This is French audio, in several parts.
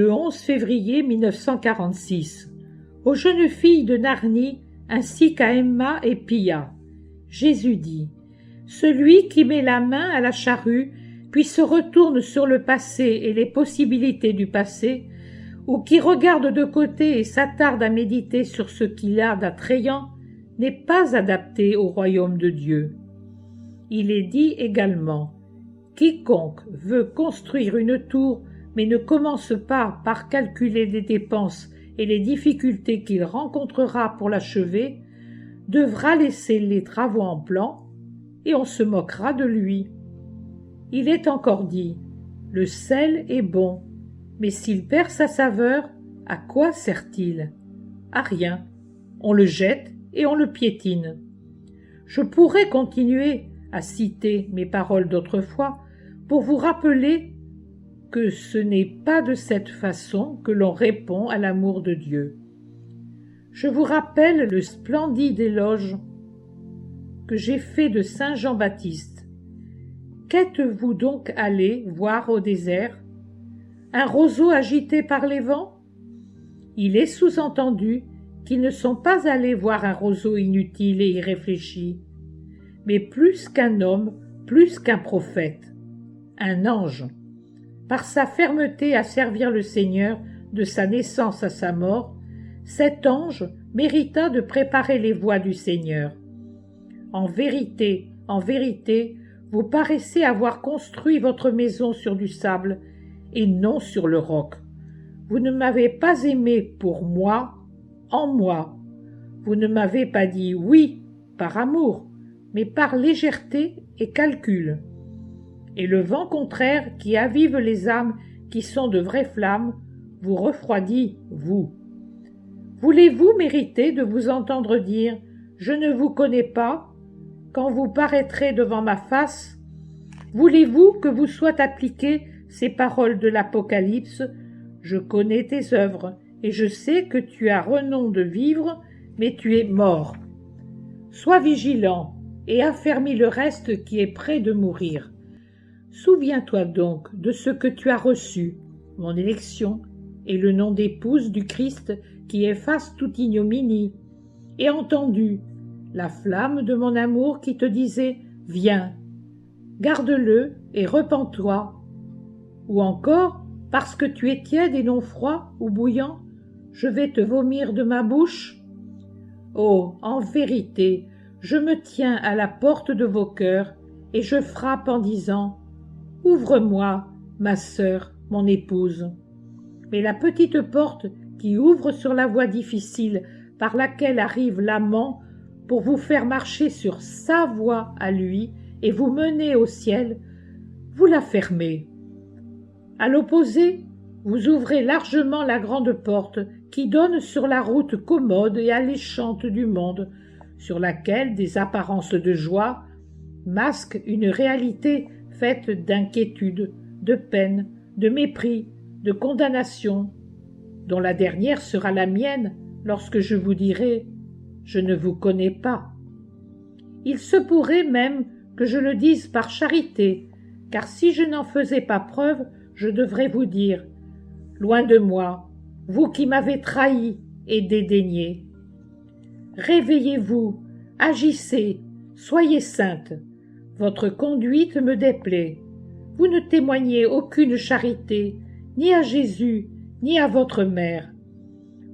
le 11 février 1946, aux jeunes filles de Narni ainsi qu'à Emma et Pia. Jésus dit : celui qui met la main à la charrue, puis se retourne sur le passé et les possibilités du passé, ou qui regarde de côté et s'attarde à méditer sur ce qu'il a d'attrayant, n'est pas adapté au royaume de Dieu. Il est dit également : quiconque veut construire une tour mais ne commence pas par calculer les dépenses et les difficultés qu'il rencontrera pour l'achever, devra laisser les travaux en plan, et on se moquera de lui. Il est encore dit : le sel est bon, mais s'il perd sa saveur, à quoi sert-il ? À rien. On le jette et on le piétine. Je pourrais continuer à citer mes paroles d'autrefois pour vous rappeler que ce n'est pas de cette façon que l'on répond à l'amour de Dieu. Je vous rappelle le splendide éloge que j'ai fait de saint Jean-Baptiste. Qu'êtes-vous donc allé voir au désert ? Un roseau agité par les vents ? Il est sous-entendu qu'ils ne sont pas allés voir un roseau inutile et irréfléchi, mais plus qu'un homme, plus qu'un prophète, un ange. Par sa fermeté à servir le Seigneur de sa naissance à sa mort, cet ange mérita de préparer les voies du Seigneur. En vérité, vous paraissez avoir construit votre maison sur du sable et non sur le roc. Vous ne m'avez pas aimé pour moi, en moi. Vous ne m'avez pas dit oui par amour, mais par légèreté et calcul. Et le vent contraire qui avive les âmes qui sont de vraies flammes vous refroidit, vous. Voulez-vous mériter de vous entendre dire « Je ne vous connais pas » quand vous paraîtrez devant ma face? Voulez-vous que vous soient appliquées ces paroles de l'Apocalypse ? Je connais tes œuvres, et je sais que tu as renom de vivre, mais tu es mort. Sois vigilant, et affermis le reste qui est près de mourir. Souviens-toi donc de ce que tu as reçu, mon élection, et le nom d'épouse du Christ qui efface toute ignominie, et entendu la flamme de mon amour qui te disait « Viens ». Garde-le et repens-toi. Ou encore, parce que tu es tiède et non froid ou bouillant, je vais te vomir de ma bouche. Oh, en vérité, je me tiens à la porte de vos cœurs et je frappe en disant « Ouvre-moi, ma sœur, mon épouse ». Mais la petite porte qui ouvre sur la voie difficile par laquelle arrive l'amant pour vous faire marcher sur sa voie à lui et vous mener au ciel, vous la fermez. À l'opposé, vous ouvrez largement la grande porte qui donne sur la route commode et alléchante du monde, sur laquelle des apparences de joie masquent une réalité faite d'inquiétude, de peine, de mépris, de condamnation, dont la dernière sera la mienne lorsque je vous dirai « Je ne vous connais pas ». Il se pourrait même que je le dise par charité, car si je n'en faisais pas preuve, je devrais vous dire « Loin de moi, vous qui m'avez trahi et dédaigné. Réveillez-vous, agissez, soyez sainte. Votre conduite me déplaît. Vous ne témoignez aucune charité, ni à Jésus, ni à votre mère.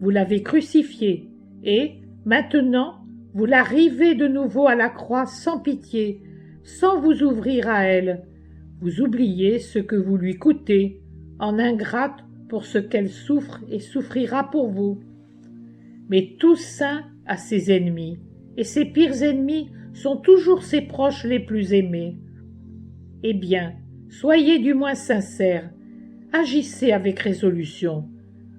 Vous l'avez crucifié, et, maintenant, vous la rivez de nouveau à la croix sans pitié, sans vous ouvrir à elle. Vous oubliez ce que vous lui coûtez, en ingrate pour ce qu'elle souffre et souffrira pour vous. Mais tout saint a ses ennemis, et ses pires ennemis sont toujours ses proches les plus aimés. Eh bien, soyez du moins sincères, agissez avec résolution.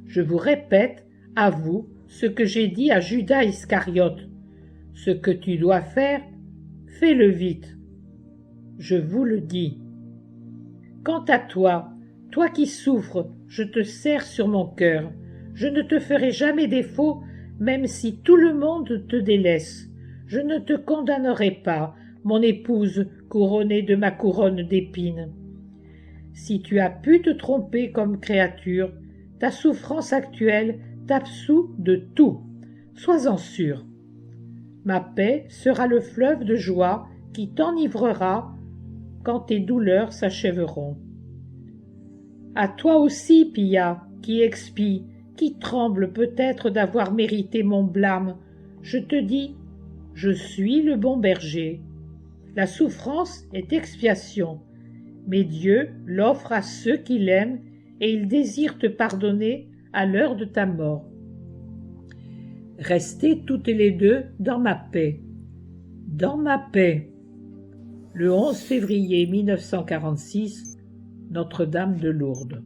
Je vous répète, à vous, ce que j'ai dit à Judas Iscariote. Ce que tu dois faire, fais-le vite. Je vous le dis. Quant à toi, toi qui souffres, je te serre sur mon cœur. Je ne te ferai jamais défaut, même si tout le monde te délaisse. Je ne te condamnerai pas, mon épouse couronnée de ma couronne d'épines. Si tu as pu te tromper comme créature, Ta souffrance actuelle t'absout de tout. Sois-en sûr. Ma paix sera le fleuve de joie qui t'enivrera quand tes douleurs s'achèveront. À toi aussi, Pia, qui expie, qui tremble peut-être d'avoir mérité mon blâme, je te dis, je suis le bon berger. La souffrance est expiation, mais Dieu l'offre à ceux qui l'aiment et il désire te pardonner à l'heure de ta mort. Restez toutes les deux dans ma paix. Dans ma paix. Le 11 février 1946, Notre-Dame de Lourdes.